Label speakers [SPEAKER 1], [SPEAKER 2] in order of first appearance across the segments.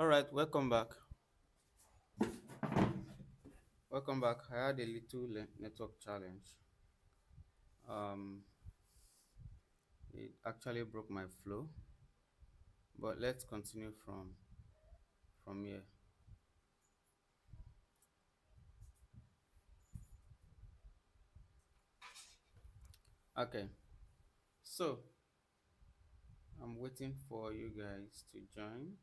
[SPEAKER 1] All right, welcome back. Welcome back. I had a little network challenge. Um, it actually broke my flow, but let's continue from here. Okay, so I'm waiting for you guys to join.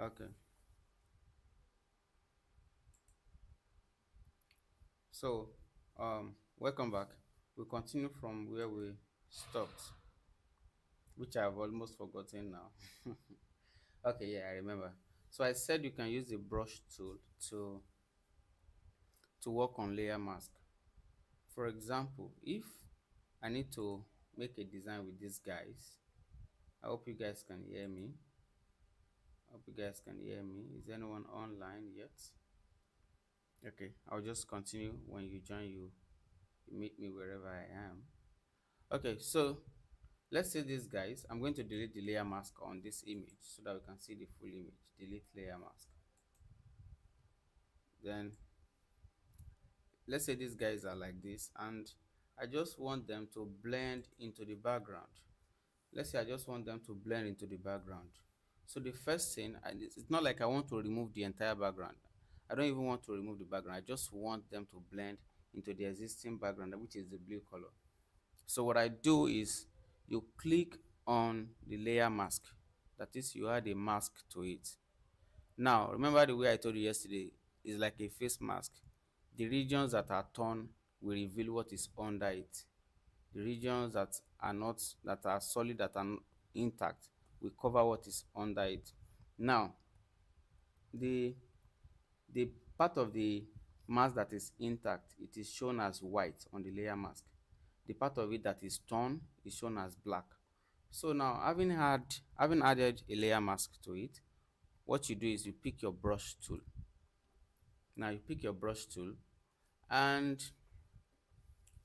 [SPEAKER 1] Okay, so welcome back. We'll continue from where we stopped, which I've almost forgotten now. Okay, yeah, I remember. So I said you can use the brush tool to work on layer mask. For example, if I need to make a design with these guys, I hope you guys can hear me. I hope you guys can hear me. Is anyone online yet? Okay, I'll just continue. When you join, you meet me wherever I am. Okay, so let's say these guys, I'm going to delete the layer mask on this image so that we can see the full image. Delete layer mask. Then let's say these guys are like this, and I just want them to blend into the background. Let's say I just want them to blend into the background. So the first thing, and it's not like I want to remove the entire background. I don't even want to remove the background. I just want them to blend into the existing background, which is the blue color. So what I do is you click on the layer mask. That is, you add a mask to it. Now, remember the way I told you yesterday is like a face mask. The regions that are torn will reveal what is under it. The regions that are not, that are solid, that are intact, will cover what is under it. Now, the the part of the mask that is intact, it is shown as white on the layer mask. The part of it that is torn is shown as black. So now, having added a layer mask to it, what you do is you pick your brush tool. Now you pick your brush tool and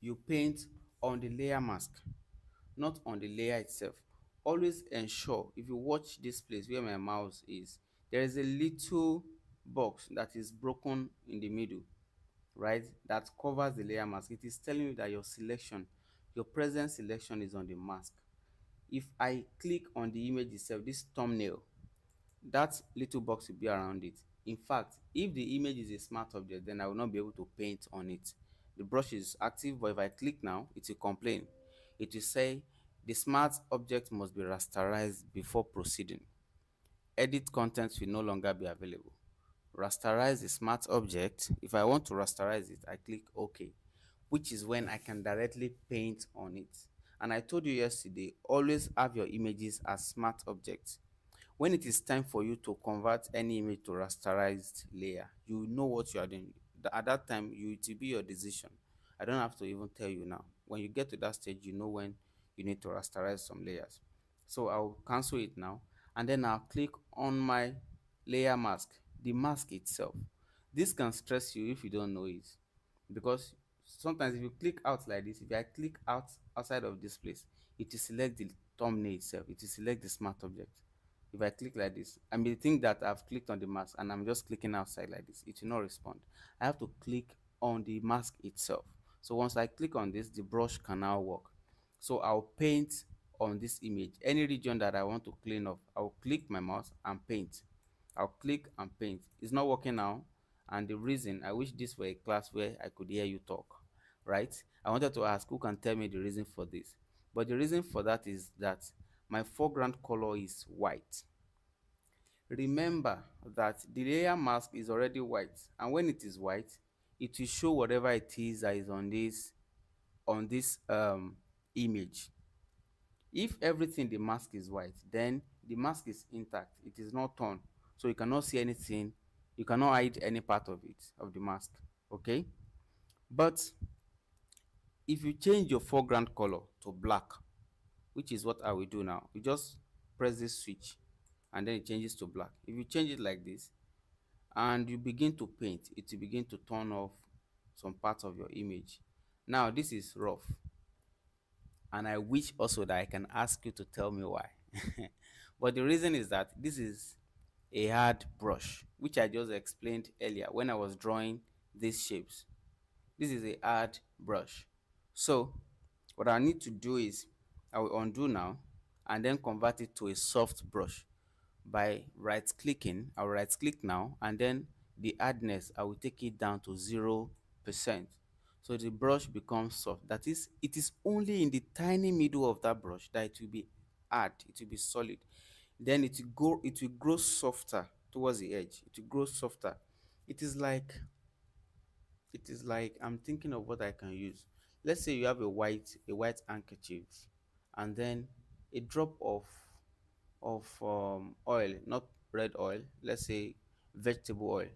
[SPEAKER 1] you paint on the layer mask, not on the layer itself. Always ensure, if you watch this place where my mouse is, there is a little box that is broken in the middle, right, that covers the layer mask. It is telling you that your present selection is on the mask. If I click on the image itself, this thumbnail, that little box will be around it. In fact, if the image is a smart object, then I will not be able to paint on it. The brush is active, but if I click now, it will complain. It will say the smart object must be rasterized before proceeding. Edit content will no longer be available. Rasterize the smart object. If I want to rasterize it, I click OK, which is when I can directly paint on it. And I told you yesterday, always have your images as smart objects. When it is time for you to convert any image to rasterized layer, you know what you are doing. At that time, it will be your decision. I don't have to even tell you now. When you get to that stage, you know when you need to rasterize some layers. So I'll cancel it now, and then I'll click on my layer mask, the mask itself. This can stress you if you don't know it, because sometimes if you click out like this, if I click outside of this place, it will select the thumbnail itself, it will select the smart object. If I click like this, I may think that I've clicked on the mask and I'm just clicking outside like this, it will not respond. I have to click on the mask itself. So once I click on this, the brush can now work. So I'll paint on this image. Any region that I want to clean up, I'll click my mouse and paint. I'll click and paint. It's not working now, and the reason, I wish this were a class where I could hear you talk, right? I wanted to ask who can tell me the reason for this. But the reason for that is that my foreground color is white. Remember that the layer mask is already white, and when it is white, it will show whatever it is that is on this image. If everything the mask is white, then the mask is intact, it is not torn, so you cannot see anything, you cannot hide any part of it, of the mask. Okay, but if you change your foreground color to black, which is what I will do now, you just press this switch and then it changes to black. If you change it like this and you begin to paint, it will begin to turn off some parts of your image. Now this is rough, and I wish also that I can ask you to tell me why. But the reason is that this is a hard brush, which I just explained earlier when I was drawing these shapes. This is a hard brush. So what I need to do is I will undo now and then convert it to a soft brush by right clicking. I'll right click now, and then the hardness I will take it down to 0%. So the brush becomes soft. That is, it is only in the tiny middle of that brush that it will be hard, it will be solid. Then it will grow softer towards the edge. It will grow softer. It is like I'm thinking of what I can use. Let's say you have a white handkerchief, and then a drop of oil, not red oil, let's say vegetable oil,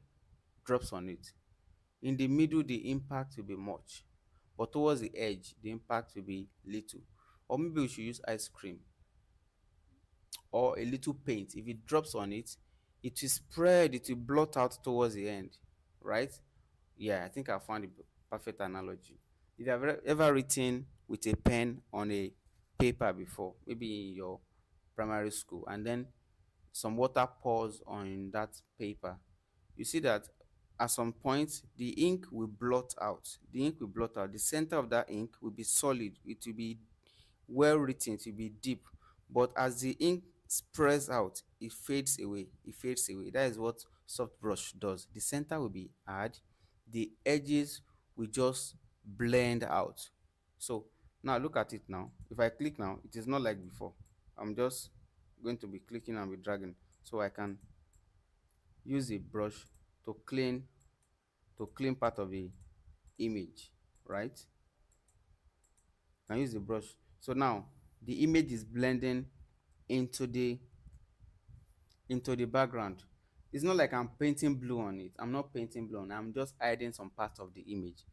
[SPEAKER 1] drops on it. In the middle, the impact will be much, but towards the edge, the impact will be little. Or maybe we should use ice cream or a little paint. If it drops on it, it will spread, it will blot out towards the end, right? Yeah, I think I found the perfect analogy. If you have ever written with a pen on a paper before, maybe in your primary school, and then some water pours on that paper, you see that at some point the ink will blot out. The ink will blot out. The center of that ink will be solid. It will be well written. It will be deep. But as the ink spreads out, it fades away. It fades away. That is what soft brush does. The center will be hard. The edges will just blend out. So now look at it now. If I click now, it is not like before. I'm just going to be clicking and be dragging, so I can use a brush to clean part of the image, right? I can use the brush. So now the image is blending into the background. It's not like I'm painting blue on it. I'm not painting blue on it. I'm just hiding some part of the image.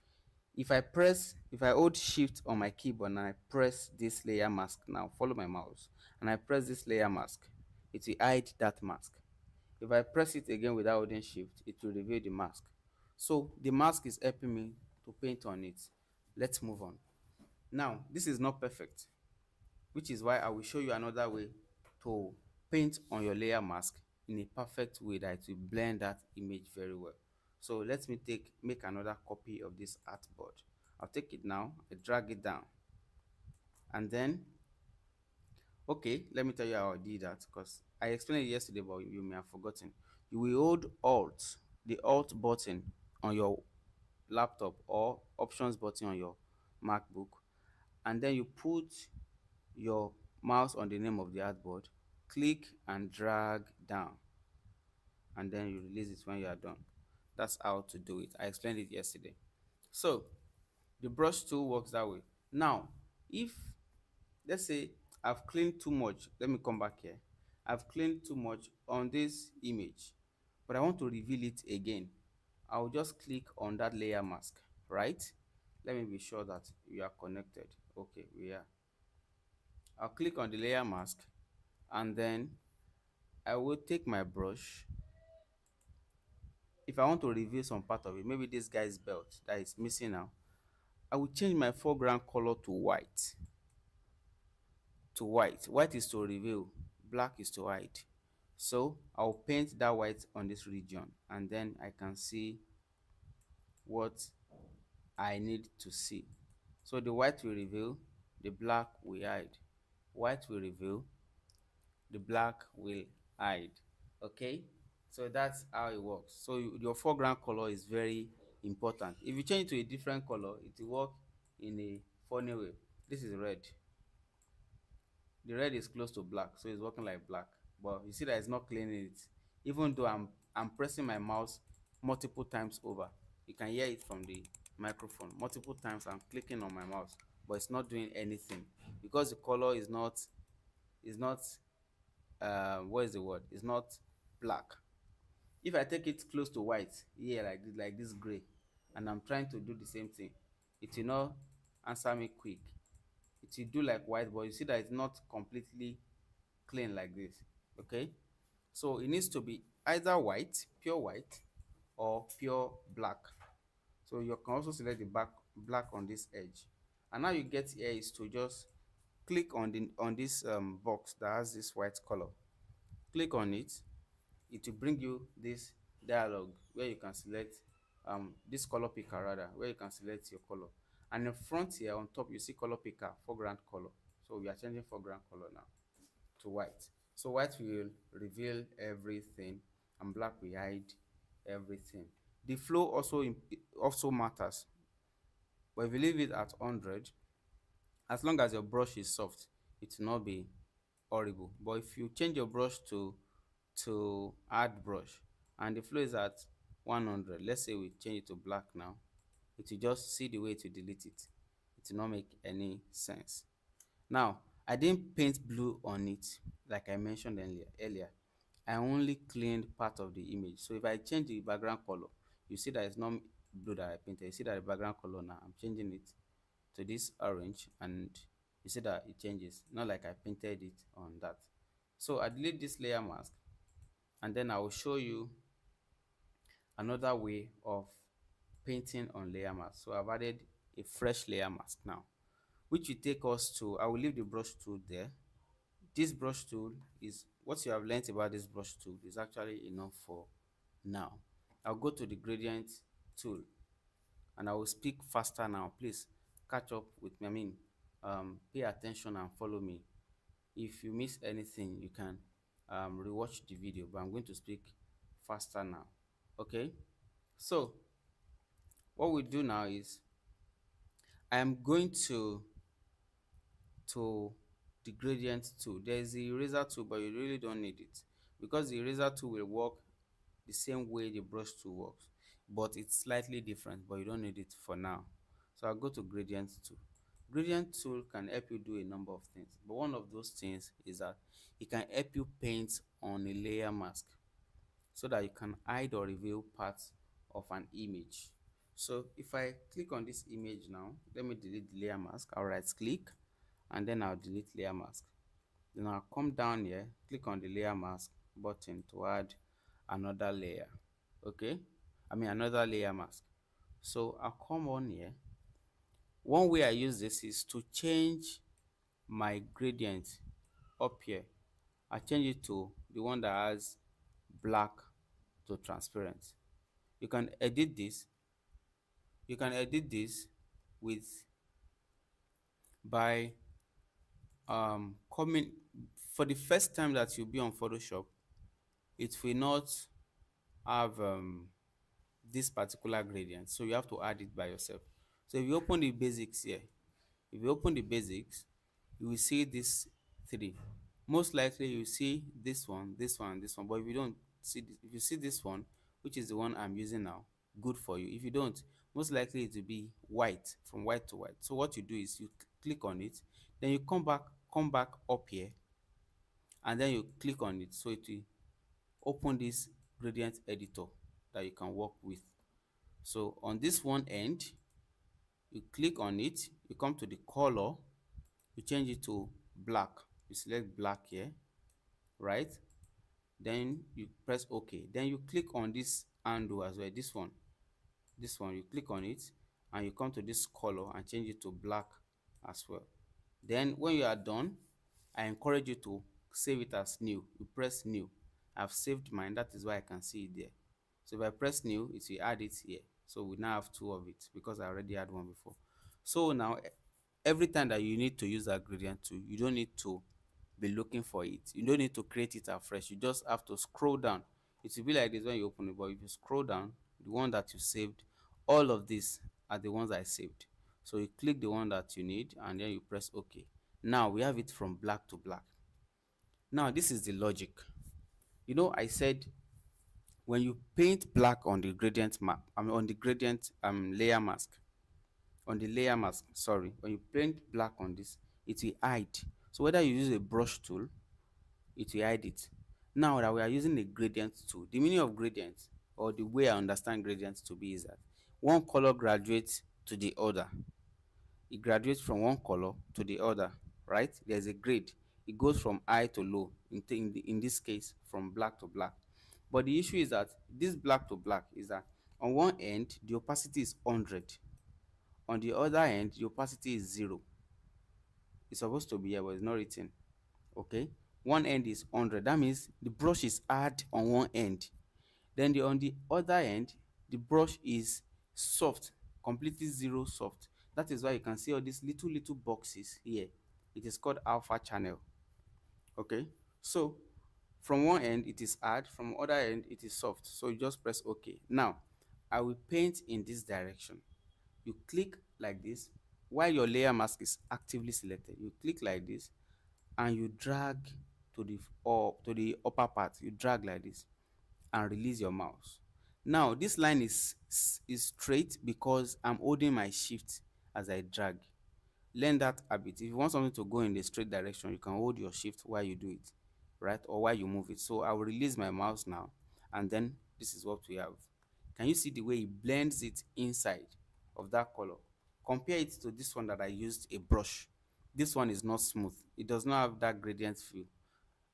[SPEAKER 1] If I hold shift on my keyboard and I press this layer mask, now follow my mouse, and I press this layer mask, it will hide that mask. If I press it again without holding shift, it will reveal the mask. So the mask is helping me to paint on it. Let's move on. Now this is not perfect, which is why I will show you another way to paint on your layer mask in a perfect way that it will blend that image very well. So let me make another copy of this artboard. I'll take it now, I drag it down, and then okay, let me tell you how I did that, because I explained it yesterday but you may have forgotten. You will hold alt, the alt button on your laptop, or options button on your MacBook, and then you put your mouse on the name of the artboard, click and drag down, and then you release it when you are done. That's how to do it. I explained it yesterday. So the brush tool works that way. Now if, let's say, I've cleaned too much, let me come back here. I've cleaned too much on this image, but I want to reveal it again. I'll just click on that layer mask, right? Let me be sure that we are connected. Okay, we are. I'll click on the layer mask, and then I will take my brush. If I want to reveal some part of it, maybe this guy's belt that is missing now, I will change my foreground color to white. White is to reveal, black is to hide. So I'll paint that white on this region, and then I can see what I need to see. So the white will reveal, the black will hide. White will reveal, the black will hide. Okay, so that's how it works. So your foreground color is very important. If you change to a different color, it will work in a funny way. This is red. The red is close to black, so it's working like black, but you see that it's not cleaning it. Even though I'm pressing my mouse multiple times over, you can hear it from the microphone. Multiple times I'm clicking on my mouse, but it's not doing anything, because the color is not what is the word, it's not black. If I take it close to white here, like this gray, and I'm trying to do the same thing, it will not answer me quick. It will do like white, but you see that it's not completely clean like this. Okay, So it needs to be either white, pure white, or pure black. So you can also select the back black on this edge. And now you get here is to just click on the on this box that has this white color. Click on it. It will bring you this dialog where you can select this color picker, rather, where you can select your color. And in front here on top you see color picker, foreground color. So we are changing foreground color now to white. So white will reveal everything and black will hide everything. The flow also matters, but if you leave it at 100, as long as your brush is soft, it will not be horrible. But if you change your brush to hard brush and the flow is at 100, let's say we change it to black now, it will just see the way to delete it. It will not make any sense. Now, I didn't paint blue on it like I mentioned earlier. I only cleaned part of the image. So if I change the background color, you see that it's not blue that I painted. You see that the background color now, I'm changing it to this orange, and you see that it changes, not like I painted it on that. So I delete this layer mask, and then I will show you another way of painting on layer mask. So I've added a fresh layer mask now, which will take us to, I will leave the brush tool there. This brush tool is what you have learned about. This brush tool is actually enough for now. I'll go to the gradient tool and I will speak faster now. Please catch up with me. Pay attention and follow me. If you miss anything, you can rewatch the video, but I'm going to speak faster now. Okay, so what we do now is I am going to the gradient tool. There is the eraser tool, but you really don't need it because the eraser tool will work the same way the brush tool works, but it's slightly different, but you don't need it for now. So I'll go to gradient tool. Gradient tool can help you do a number of things, but one of those things is that it can help you paint on a layer mask so that you can hide or reveal parts of an image. So if I click on this image now, let me delete the layer mask. I'll right click and then I'll delete layer mask. Then I'll come down here, click on the layer mask button to add another layer. Okay, another layer mask. So I'll come on here. One way I use this is to change my gradient up here. I change it to the one that has black to transparent. You can edit this. You can edit this with by coming for the first time that you'll be on Photoshop. It will not have this particular gradient, so you have to add it by yourself. So if you open the basics here, if you open the basics, you will see this three. Most likely you see this one, this one, this one. But if you don't see this, if you see this one, which is the one I'm using now, good for you. If you don't, most likely it will be white, from white to white. So what you do is you click on it, then you come back up here, and then you click on it, so it will open this gradient editor that you can work with. So on this one end, you click on it, you come to the color, you change it to black, you select black here, right? Then you press OK. Then you click on this handle as well, this one, you click on it and you come to this color and change it to black as well. Then when you are done, I encourage you to save it as new. You press new. I've saved mine, that is why I can see it there. So if I press new, it will add it here. So we now have two of it because I already had one before. So now every time that you need to use that gradient tool, you don't need to be looking for it. You don't need to create it afresh. You just have to scroll down. It will be like this when you open it, but if you scroll down, the one that you saved, all of these are the ones I saved. So you click the one that you need and then you press OK. Now we have it from black to black. Now this is the logic. You know, I said when you paint black on the gradient map, on the gradient layer mask, on the layer mask, sorry, when you paint black on this, it will hide. So whether you use a brush tool, it will hide it. Now that we are using a gradient tool, the meaning of gradient, or the way I understand gradient to be, is that one color graduates to the other. It graduates from one color to the other, right? There's a grade. it goes from high to low, in this case from black to black. But the issue is that this black to black is that on one end the opacity is 100, on the other end the opacity is 0. It's supposed to be here but it's not written. Okay, one end is 100, that means the brush is hard on one end, then on the other end the brush is soft, completely zero soft. That is why you can see all these little boxes here. It is called alpha channel. Okay, so from one end it is hard, from other end it is soft, so you just press OK. Now I will paint in this direction. You click like this while your layer mask is actively selected. You click like this and you drag to the upper part. You drag like this and release your mouse. Now this line is straight because I'm holding my shift as I drag. Learn that habit. If you want something to go in the straight direction, you can hold your shift while you do it, right, or while you move it. So I will release my mouse now, and then this is what we have. Can you see the way it blends it inside of that color? Compare it to this one that I used a brush. This one is not smooth, it does not have that gradient feel.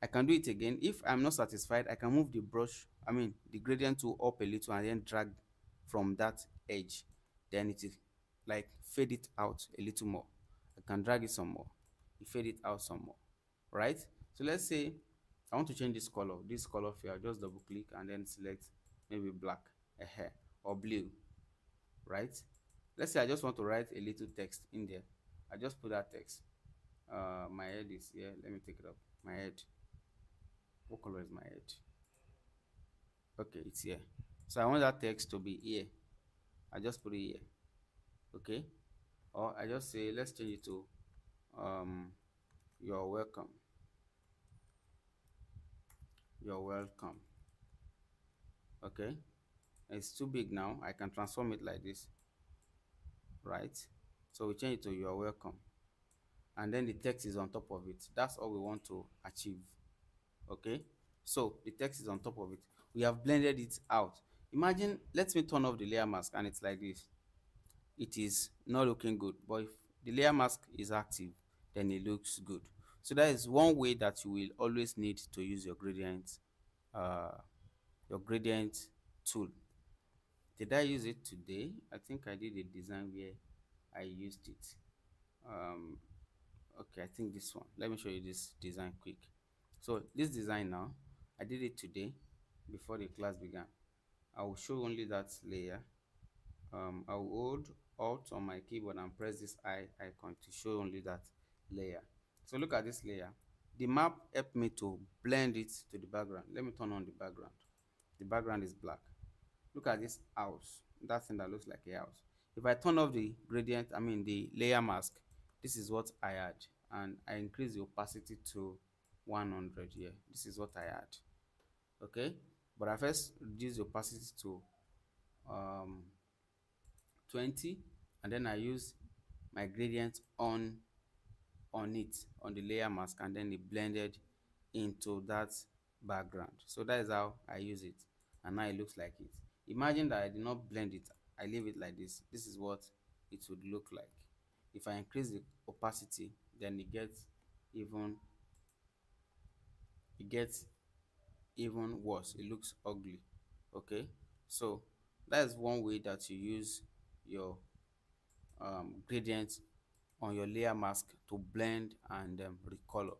[SPEAKER 1] I can do it again. If I'm not satisfied, I can move the brush, the gradient tool up a little and then drag from that edge. Then it is like fade it out a little more. I can drag it some more. You fade it out some more, right? So let's say I want to change this color. This color here, I'll just double click and then select maybe black, a hair, or blue, right? Let's say I just want to write a little text in there. I just put that text. My head is here. Let me take it up. My head. What color is my head? Okay, it's here. So I want that text to be here. I just put it here. Okay, or I just say let's change it to you're welcome. You're welcome. Okay, it's too big now. I can transform it like this, right? So we change it to you're welcome, and then the text is on top of it. That's all we want to achieve. Okay, so the text is on top of it. We have blended it out. Imagine, let me turn off the layer mask and it's like this. It is not looking good, but if the layer mask is active, then it looks good. So that is one way that you will always need to use uh your gradient tool. Did I use it today? I think I did a design where I used it. Okay, I think this one. Let me show you this design quick. So this design now, I did it today before the class began. I will show only that layer. I will hold Alt on my keyboard and press this eye icon to show only that layer. So look at this layer. The map helped me to blend it to the background. Let me turn on the background. The background is black. Look at this house, that thing that looks like a house. If I turn off the gradient, the layer mask, this is what I add, and I increase the opacity to 100 here. This is what I add. Okay, but I first reduce the opacity to 20, and then I use my gradient on it, on the layer mask, and then it blended into that background. So that is how I use it, and now it looks like it. Imagine that I did not blend it, I leave it like this. This is what it would look like. If I increase the opacity, then it gets even worse. It looks ugly. Okay, so that is one way that you use your gradient on your layer mask to blend and recolor,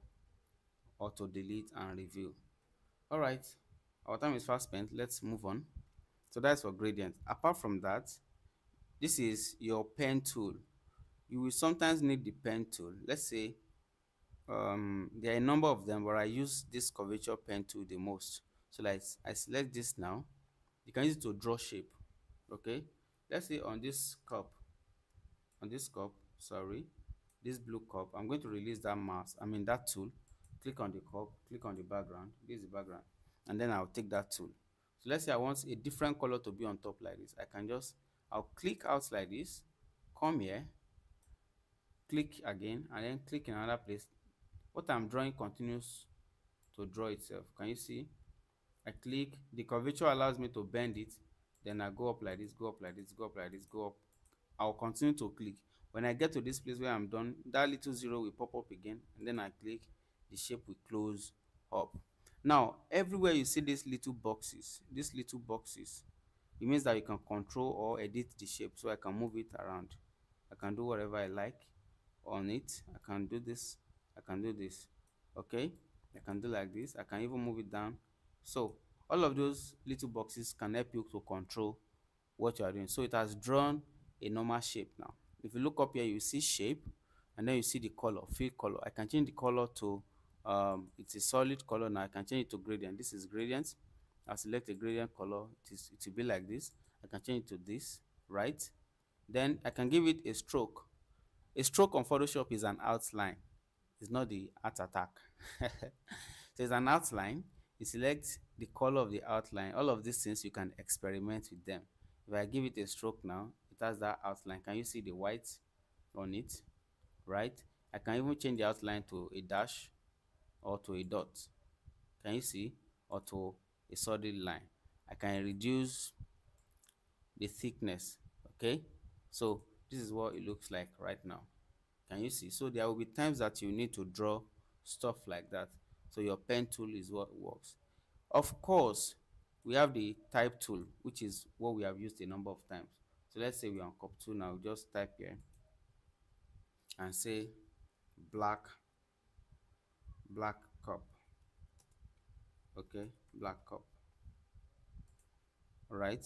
[SPEAKER 1] or to delete and reveal. All right, our time is fast spent. Let's move on. So that's for gradient. Apart from that, this is your pen tool. You will sometimes need the pen tool. Let's say there are a number of them, but I use this curvature pen tool the most. So like I select this now. You can use it to draw shape. Okay, let's say on this cup, sorry, this blue cup, I'm going to release that mask, that tool. Click on the cup, click on the background. This is the background, and then I'll take that tool. So let's say I want a different color to be on top like this. I'll click out like this, come here, click again, and then click in another place. What I'm drawing continues to draw itself. Can you see? I click, the curvature allows me to bend it, then I go up like this, go up like this, go up like this, go up. I'll continue to click. When I get to this place where I'm done, that little zero will pop up again, and then I click, the shape will close up. Now everywhere you see these little boxes, it means that you can control or edit the shape. So I can move it around, I can do whatever I like on it. I can do this, I can do this. Okay, I can do like this, I can even move it down. So all of those little boxes can help you to control what you are doing. So it has drawn a normal shape. Now if you look up here, you see shape, and then you see the color, fill color. I can change the color to it's a solid color. Now I can change it to gradient. This is gradient. I'll select a gradient color. It will be like this. I can change it to this, right? Then I can give it a stroke. A stroke on Photoshop is an outline. It's not the art attack. So it's an outline. You select the color of the outline. All of these things you can experiment with them. If I give it a stroke now, it has that outline. Can you see the white on it? Right? I can even change the outline to a dash or to a dot. Can you see? Or to a solid line. I can reduce the thickness. Okay, so this is what it looks like right now. Can you see? So there will be times that you need to draw stuff like that. So your pen tool is what works. Of course, we have the type tool, which is what we have used a number of times. So let's say we are on cup 2 now. Just type here and say black cup. Okay, black cup. All right,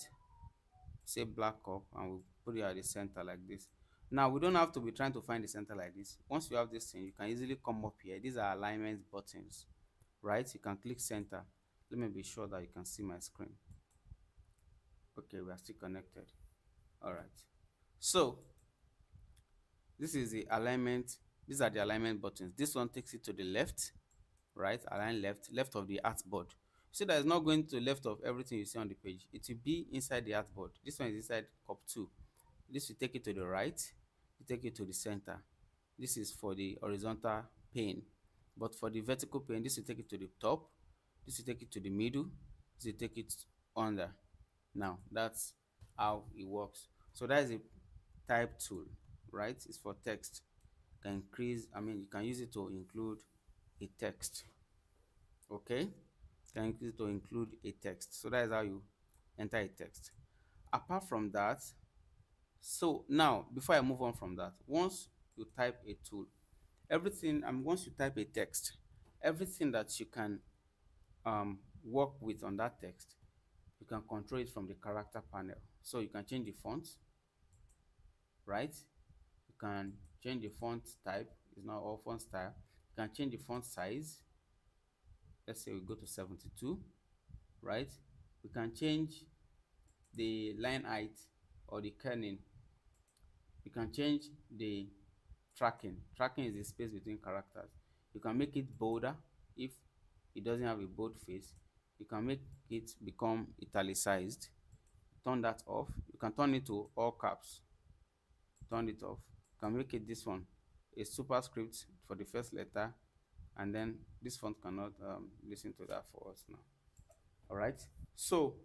[SPEAKER 1] say black cup, and we'll put it at the center like this. Now we don't have to be trying to find the center like this. Once you have this thing, you can easily come up here. These are alignment buttons, right? You can click center. Let me be sure that you can see my screen. Okay, we are still connected. All right, so this is the alignment. These are the alignment buttons. This one takes it to the left, right? Align left of the artboard. See that it's not going to left of everything you see on the page. It will be inside the artboard. This one is inside cup 2. This will take it to the right, will take it to the center. This is for the horizontal pane, but for the vertical pane, this will take it to the top, this will take it to the middle, this will take it under. Now that's how it works. So that is a type tool, right? It's for text. You can increase, you can use it to include a text. Okay, you can use it to include a text. So that is how you enter a text. Apart from that, so now before I move on from that, once you type a tool, once you type a text, everything that you can work with on that text, you can control it from the character panel. So you can change the font, right? You can change the font type. It's not all font style. You can change the font size. Let's say we go to 72, right? We can change the line height or the kerning. You can change the tracking. Tracking is the space between characters. You can make it bolder if it doesn't have a bold face. You can make it become italicized. Turn that off. You can turn it to all caps. Turn it off. You can make it this one a superscript for the first letter, and then this font cannot listen to that for us now. All right, so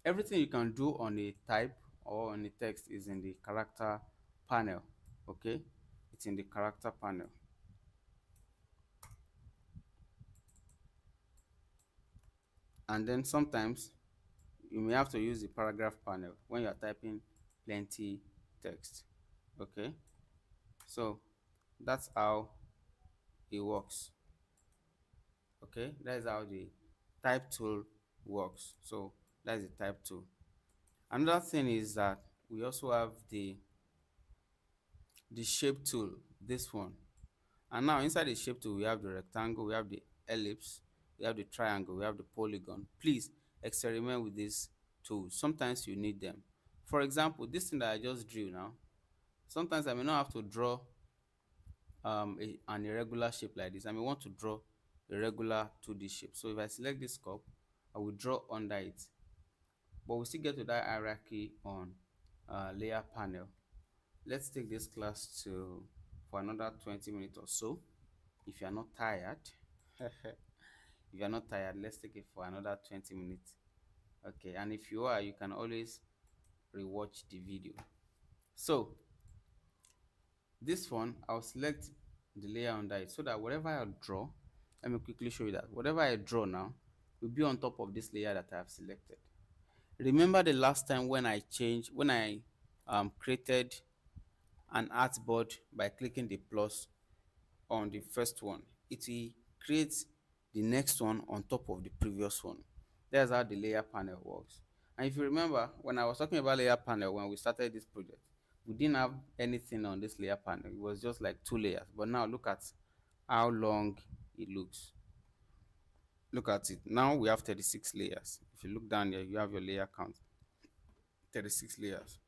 [SPEAKER 1] everything you can do on a type or on a text is in the character panel. Okay, it's in the character panel. And then sometimes you may have to use the paragraph panel when you are typing plenty text. Okay, so that's how it works. Okay, that's how the type tool works. So that's the type tool. Another thing is that we also have the shape tool, this one. And now inside the shape tool, we have the rectangle, we have the ellipse, we have the triangle, we have the polygon. Please experiment with these tools. Sometimes you need them. For example, this thing that I just drew now, sometimes I may not have to draw an irregular shape like this. I may want to draw a regular 2D shape. So if I select this cup, I will draw under it. But we still get to that hierarchy on layer panel. Let's take this class for another 20 minutes or so. If you are not tired, if you are not tired, let's take it for another 20 minutes. Okay, and if you are, you can always rewatch the video. So this one, I'll select the layer under it, so that whatever I draw, let me quickly show you that whatever I draw now will be on top of this layer that I have selected. Remember the last time when I created an artboard by clicking the plus on the first one, it will create the next one on top of the previous one. That's how the layer panel works. And if you remember, when I was talking about layer panel when we started this project, we didn't have anything on this layer panel. It was just like two layers. But now look at how long it looks. Look at it. Now we have 36 layers. If you look down there, you have your layer count. 36 layers.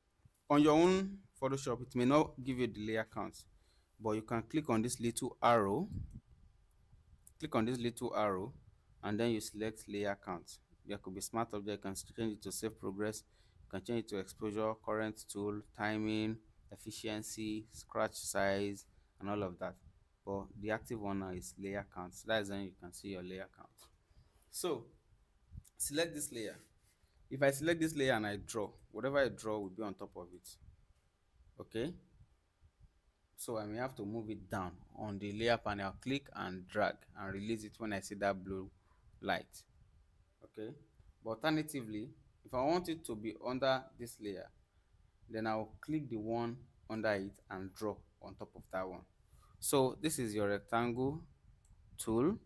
[SPEAKER 1] On your own Photoshop, it may not give you the layer count, but you can click on this little arrow, and then you select layer count. There could be smart object, you can change it to save progress, you can change it to exposure, current tool, timing, efficiency, scratch size, and all of that. But the active one now is layer count. So that's when you can see your layer count. So select this layer. If I select this layer and I draw, whatever I draw will be on top of it. Okay, so I may have to move it down on the layer panel, click and drag and release it when I see that blue light. Okay, but alternatively, if I want it to be under this layer, then I'll click the one under it and draw on top of that one. So this is your rectangle tool.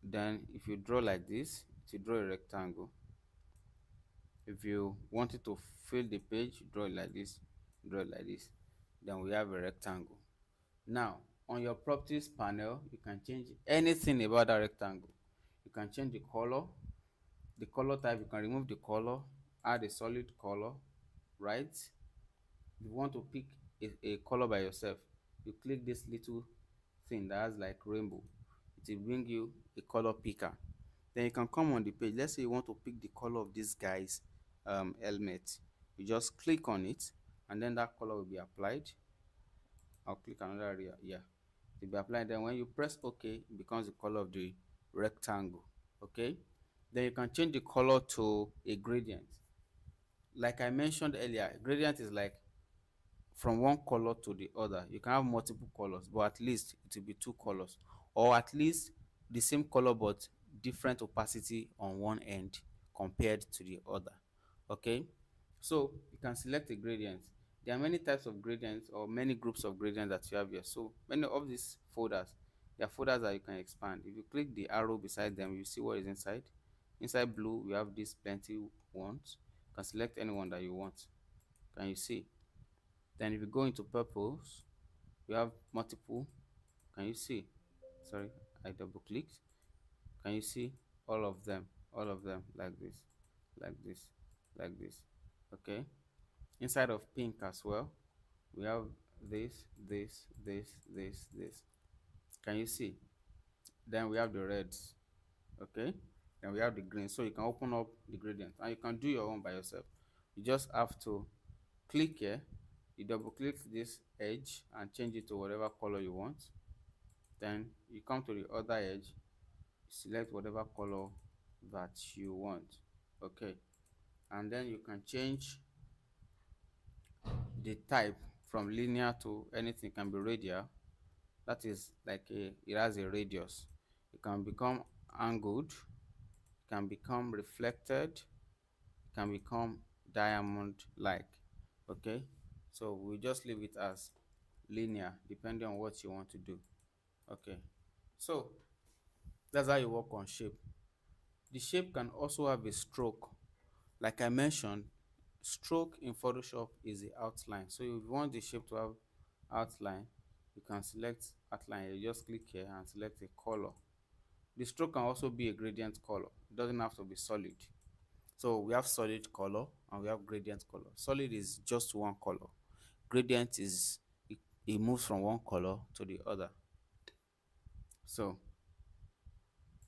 [SPEAKER 1] Then if you draw like this, to draw a rectangle. If you wanted to fill the page, draw it like this, draw it like this, then we have a rectangle. Now on your properties panel, you can change anything about that rectangle. You can change the color type, you can remove the color, add a solid color, right? If you want to pick a color by yourself, you click this little thing that has like rainbow, it will bring you a color picker. Then you can come on the page. Let's say you want to pick the color of this guy's helmet. You just click on it and then that color will be applied. I'll click another area, yeah, it will be applied. Then when you press OK, it becomes the color of the rectangle. Okay, then you can change the color to a gradient. Like I mentioned earlier, gradient is like from one color to the other. You can have multiple colors, but at least it will be two colors, or at least the same color but different opacity on one end compared to the other. Okay, so you can select a gradient. There are many types of gradients or many groups of gradients that you have here. So many of these folders, there are folders that you can expand. If you click the arrow beside them, you see what is inside. Inside blue, we have these plenty ones. You can select any one that you want. Can you see? Then if you go into purples, you have multiple. Can you see? Sorry, I double clicked. Can you see all of them? All of them like this, like this, like this. Okay. Inside of pink as well, we have this, this, this, this, this. Can you see? Then we have the reds. Okay. Then we have the green. So you can open up the gradient and you can do your own by yourself. You just have to click here, you double click this edge and change it to whatever color you want. Then you come to the other edge, select whatever color that you want. Okay, and then you can change the type from linear to anything. It can be radial, that is like it has a radius. It can become angled, it can become reflected, it can become diamond like. Okay, so we just leave it as linear depending on what you want to do. Okay, so that's how you work on shape. The shape can also have a stroke. Like I mentioned, stroke in Photoshop is the outline. So if you want the shape to have outline, you can select outline. You just click here and select a color. The stroke can also be a gradient color. It doesn't have to be solid. So we have solid color and we have gradient color. Solid is just one color. Gradient is it moves from one color to the other. So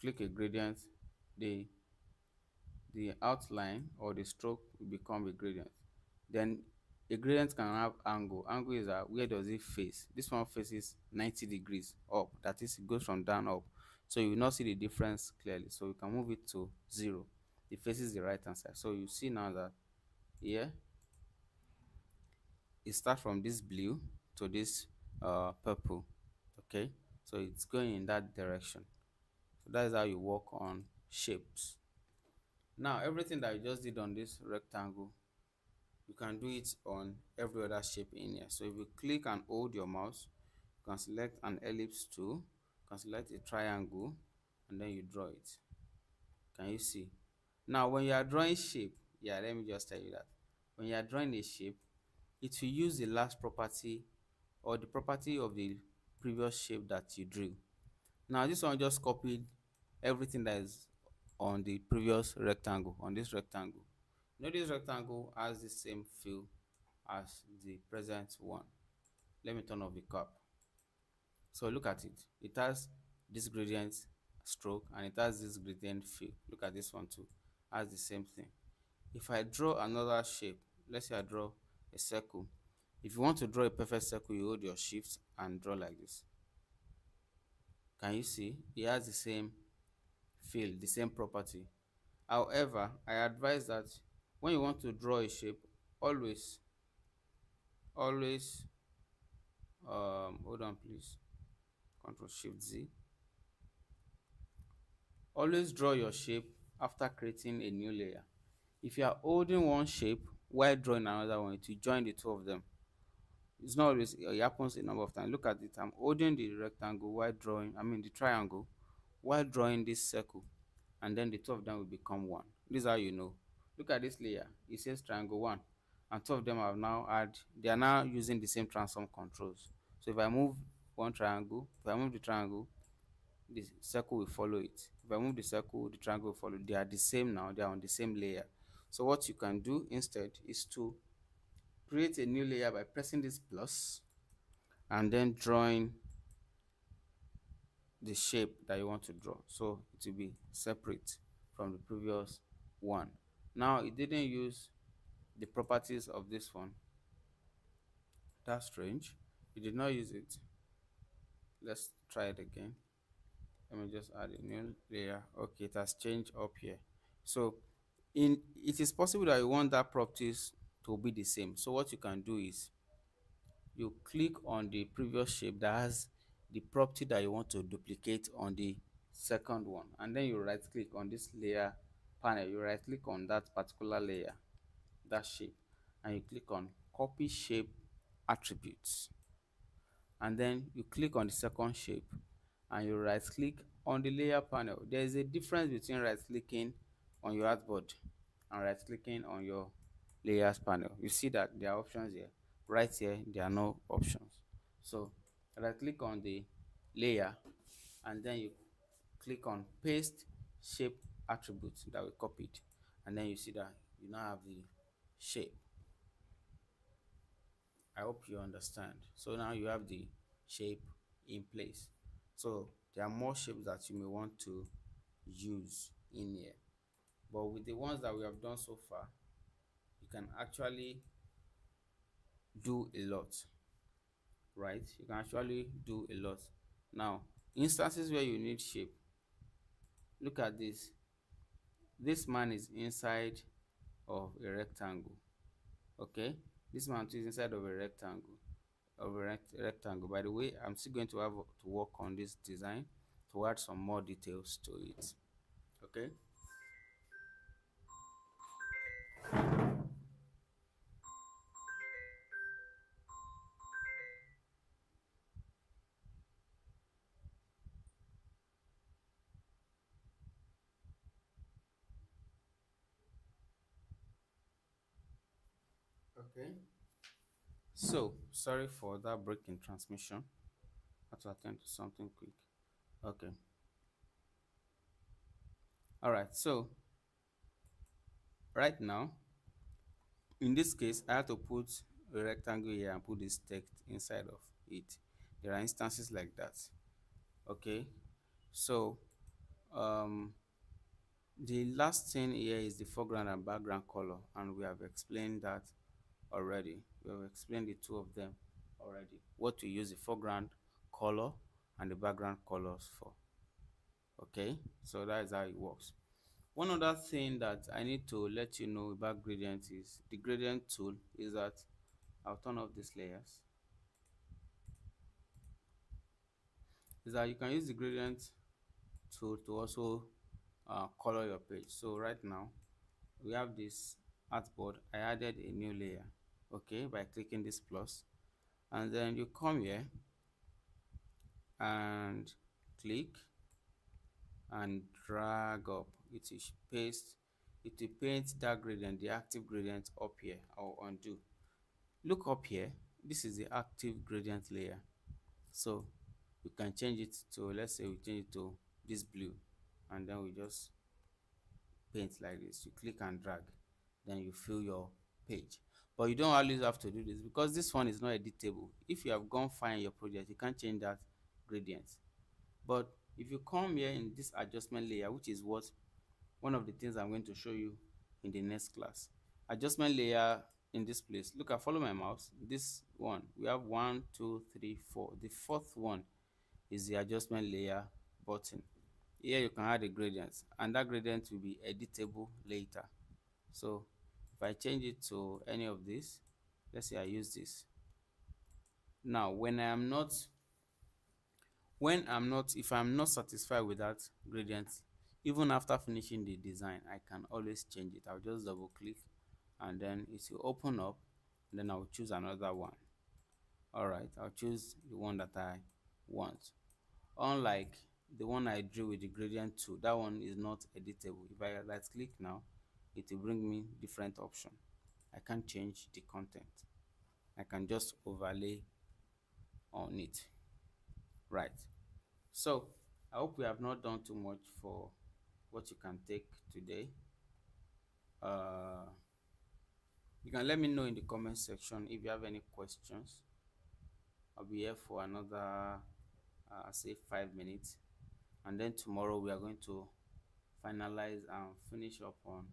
[SPEAKER 1] click a gradient, the outline or the stroke will become a gradient. Then a gradient can have angle. Angle is where does it face? This one faces 90 degrees up, that is, it goes from down up, so you will not see the difference clearly. So you can move it to 0. It faces the right hand side. So you see now that here it starts from this blue to this purple. Okay, so it's going in that direction. So that is how you work on shapes. Now everything that you just did on this rectangle, you can do it on every other shape in here. So if you click and hold your mouse, you can select an ellipse tool, you can select a triangle, and then you draw it. Can you see? Now when you are drawing shape, yeah, let me just tell you that when you are drawing a shape, it will use the last property or the property of the previous shape that you drew. Now this one just copied everything that is on the previous rectangle, on this rectangle. You know this rectangle has the same fill as the present one. Let me turn off the cap. So look at it. It has this gradient stroke and it has this gradient fill. Look at this one too. Has the same thing. If I draw another shape, let's say I draw a circle. If you want to draw a perfect circle, you hold your shift and draw like this. Can you see? It has the same fill, the same property. However, I advise that when you want to draw a shape, always hold on please, Control Shift Z. Always draw your shape after creating a new layer. If you are holding one shape while drawing another one, it will join the two of them. It's not always, it happens a number of times. Look at it. I'm holding the rectangle while drawing, I mean the triangle, while drawing this circle, and then the two of them will become one. This is how you know. Look at this layer. It says triangle one, and two of them have now they are now using the same transform controls. So if I move one triangle, if I move the triangle, the circle will follow it. If I move the circle, the triangle will follow. They are the same now. They are on the same layer. So what you can do instead is to create a new layer by pressing this plus and then drawing the shape that you want to draw. So it will be separate from the previous one. Now it didn't use the properties of this one. That's strange. It did not use it. Let's try it again. Let me just add a new layer. Okay, it has changed up here. So it is possible that you want that properties to be the same. So what you can do is you click on the previous shape that has the property that you want to duplicate on the second one, and then you right click on this layer panel. You right click on that particular layer, that shape, and you click on copy shape attributes, and then you click on the second shape and you right click on the layer panel. There is a difference between right clicking on your artboard and right clicking on your layers panel. You see that there are options here. Right here there are no options. So right click on the layer and then you click on paste shape attributes that we copied, and then you see that you now have the shape. I hope you understand. So now you have the shape in place. So there are more shapes that you may want to use in here, but with the ones that we have done so far, you can actually do a lot, right? You can actually do a lot. Now instances where you need shape, look at this. This man is inside of a rectangle. Okay, this man is inside of a rectangle, rectangle. By the way, I'm still going to have to work on this design to add some more details to it. Okay, okay, so sorry for that break in transmission. I have to attend to something quick. Okay, all right. So right now, in this case, I have to put a rectangle here and put this text inside of it. There are instances like that. Okay, so um the last thing here is the foreground and background color, and we have explained that already. We have explained the two of them already, what to use the foreground color and the background colors for. Okay, so that is how it works. One other thing that I need to let you know about gradient is the gradient tool is that I'll turn off these layers. is that you can use the gradient tool to also color your page. So right now we have this artboard. I added a new layer, okay, by clicking this plus, and then you come here and click and drag up. It will paste, it will paint that gradient, the active gradient, up here. Or undo. Look up here, this is the active gradient layer. So you can change it to, let's say we change it to this blue, and then we just paint like this. You click and drag, then you fill your page. But you don't always have to do this, because this one is not editable. If you have gone far in your project, you can't change that gradient. But if you come here in this adjustment layer, which is what one of the things I'm going to show you in the next class, adjustment layer, in this place, look, I follow my mouse, this one, we have 1 2 3 4. The fourth one is the adjustment layer button. Here you can add a gradient, and that gradient will be editable later. So if I change it to any of this, let's say I use this. Now if I'm not satisfied with that gradient, even after finishing the design, I can always change it. I'll just double click, and then it will open up, and then I'll choose another one. All right, I'll choose the one that I want. Unlike the one I drew with the gradient tool, that one is not editable. If I right click now, it will bring me different option. I can't change the content. I can just overlay on it. Right. So I hope we have not done too much for what you can take today. You can let me know in the comment section if you have any questions. I'll be here for another say 5 minutes, and then tomorrow we are going to finalize and finish up on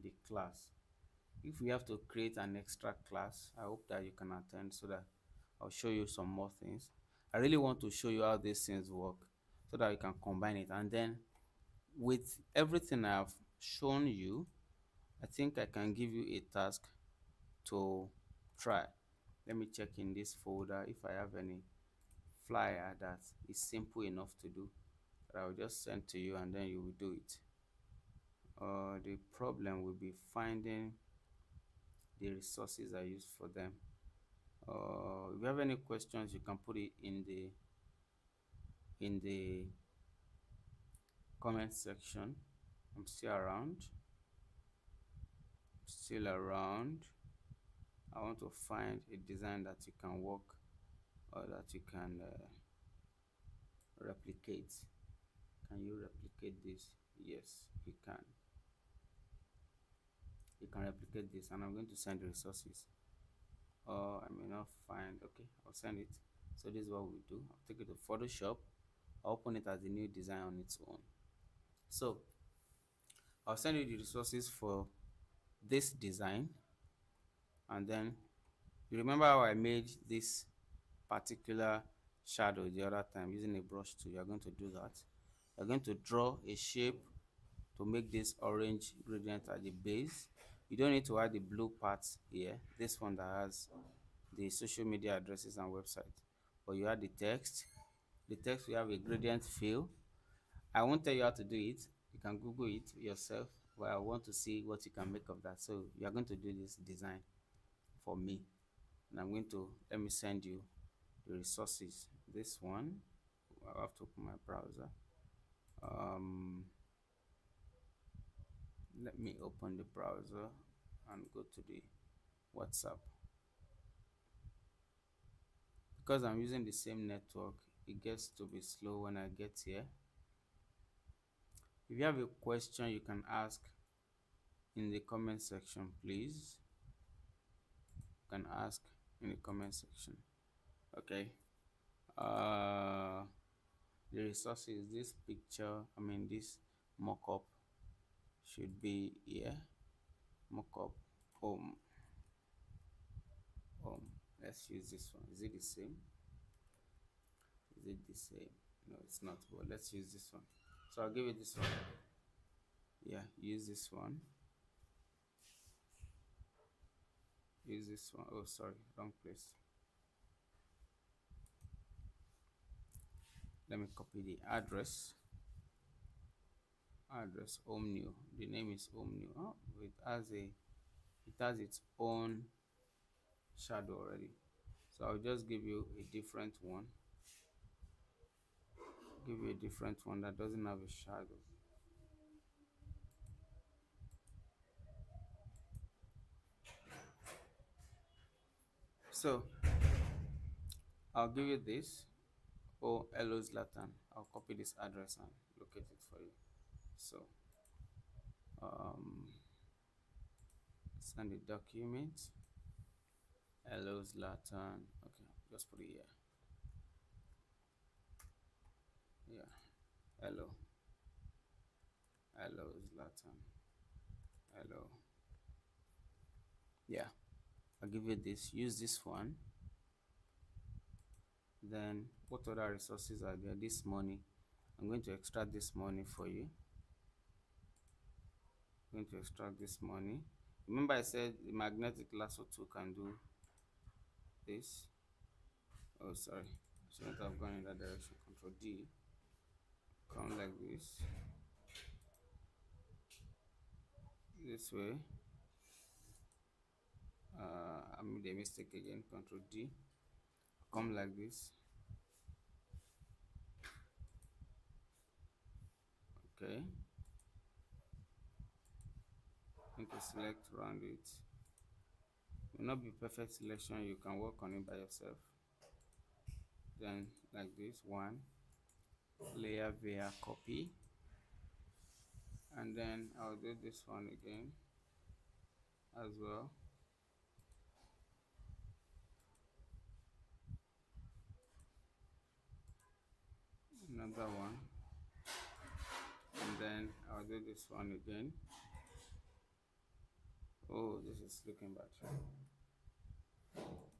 [SPEAKER 1] the class. If we have to create an extra class, I hope that you can attend, so that I'll show you some more things. I really want to show you how these things work, so that you can combine it. And then with everything I've shown you, I think I can give you a task to try. Let me check in this folder if I have any flyer that is simple enough to do, that I'll just send to you, and then you will do it. The problem will be finding the resources I use for them. If you have any questions, you can put it in the comment section. I'm still around. I want to find a design that you can work, or that you can replicate. Can you replicate this? Yes, you can. You can replicate this, and I'm going to send the resources. I may not find. Okay, I'll send it. So this is what we do. I'll take it to Photoshop. I'll open it as a new design on its own. So I'll send you the resources for this design, and then you remember how I made this particular shadow the other time using a brush tool. You're going to do that. You're going to draw a shape to make this orange gradient at the base. You don't need to add the blue parts here, this one that has the social media addresses and website, but you add the text. The text will have a gradient fill. I won't tell you how to do it, you can Google it yourself, but I want to see what you can make of that. So you are going to do this design for me, and I'm going to, let me send you the resources. This one, I have to open my browser. Let me open the browser and go to the WhatsApp. Because I'm using the same network, it gets to be slow when I get here. If you have a question, you can ask in the comment section, please. You can ask in the comment section. Okay. The resources, this picture, this mock-up should be here. Mock-up home. Let's use this one. Is it the same? Is it the same? No, it's not, but let's use this one. So I'll give it this one. Yeah, use this one. Use this one. Oh, sorry, wrong place. let me copy the address Omnio. The name is Omnio. Oh, it has its own shadow already, so I'll just give you a different one. Give you a different one that doesn't have a shadow. So I'll give you this. Oh, hello Zlatan. I'll copy this address and locate it for you. So um send the document. Hello Zlatan. Okay, just put it here. Yeah. Hello. Hello Zlatan. Hello. Yeah. I'll give you this. Use this one. Then what other resources are there? This money. I'm going to extract this money for you. I'm going to extract this money. Remember I said the magnetic lasso tool can do this. Oh, sorry. Shouldn't have gone in that direction. Control D. Come like this. This way. I made a mistake again. Control D. Come like this. Okay. I'm going to select around it. Will not be perfect selection. You can work on it by yourself. Then like this, one layer via copy, and then I'll do this one again as well. Another one, and then I'll do this one again. Oh, this is looking bad.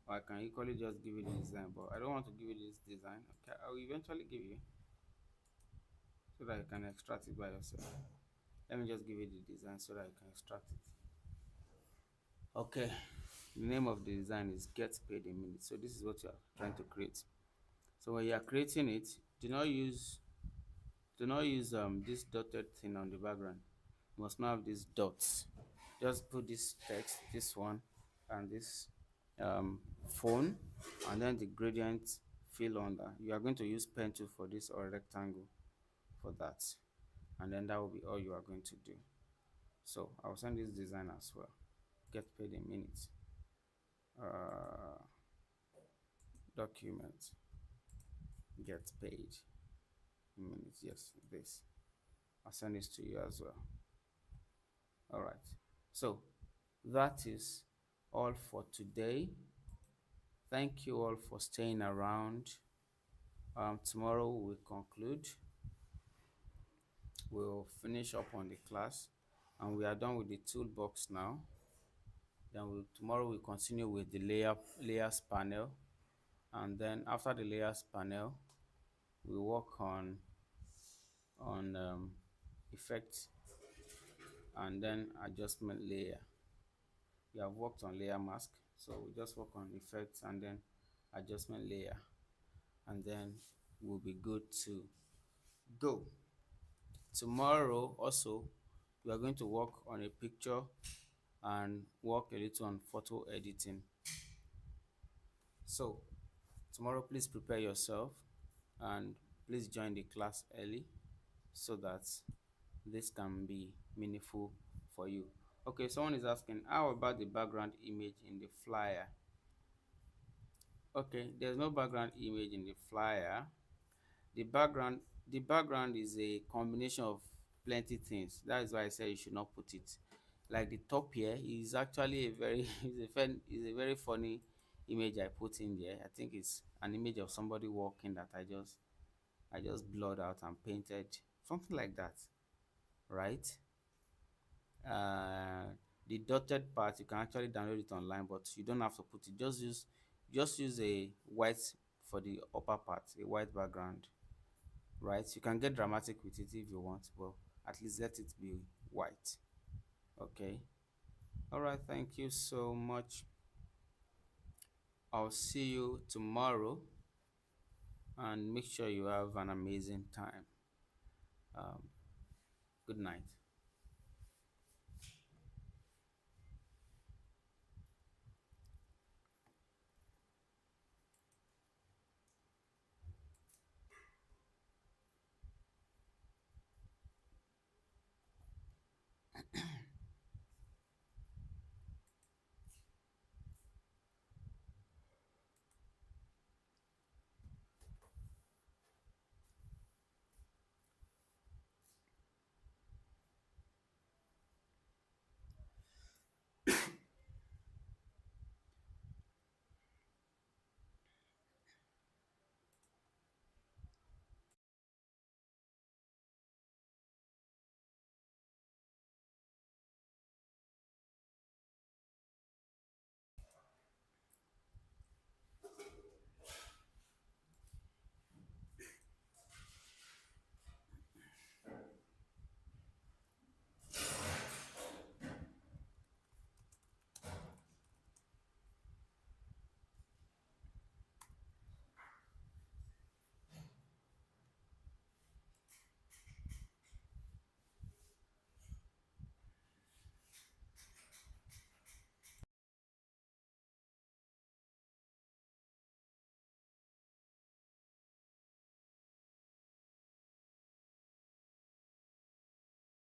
[SPEAKER 1] Or I can equally just give you the design, but I don't want to give you this design. Okay, I will eventually give you so that you can extract it by yourself. Let me just give you the design so that you can extract it. Okay, the name of the design is Get Paid in Minutes. So this is what you are trying to create. So when you are creating it, do not use this dotted thing on the background. You must not have these dots. Just put this text, this one, and this phone, and then the gradient fill under. You are going to use pen tool for this or rectangle for that, and then that will be all you are going to do. So I'll send this design as well. Get paid in minutes. Document. Get paid in minutes. Yes, this. I'll send this to you as well. All right. So that is all for today. Thank you all for staying around. Tomorrow we'll conclude. We'll finish up on the class, and we are done with the toolbox now. Then tomorrow we'll continue with the layers panel, and then after the layers panel, we work on effect and then adjustment layer. We have worked on layer mask, so we just work on effects and then adjustment layer, and then we'll be good to go. Tomorrow also we are going to work on a picture and work a little on photo editing. So tomorrow please prepare yourself and please join the class early so that this can be meaningful for you. Okay, someone is asking, how about the background image in the flyer? Okay, there's no background image in the flyer. The background is a combination of plenty things. That is why I said you should not put it. Like the top here is actually a very is a very funny image I put in there. I think it's an image of somebody walking that I just blurred out and painted, something like that, right? The dotted part you can actually download it online, but you don't have to put it. Just use a white for the upper part, a white background, right? You can get dramatic with it if you want, but at least let it be white. Okay, all right, thank you so much. I'll see you tomorrow. and make sure you have an amazing time. um, Good night.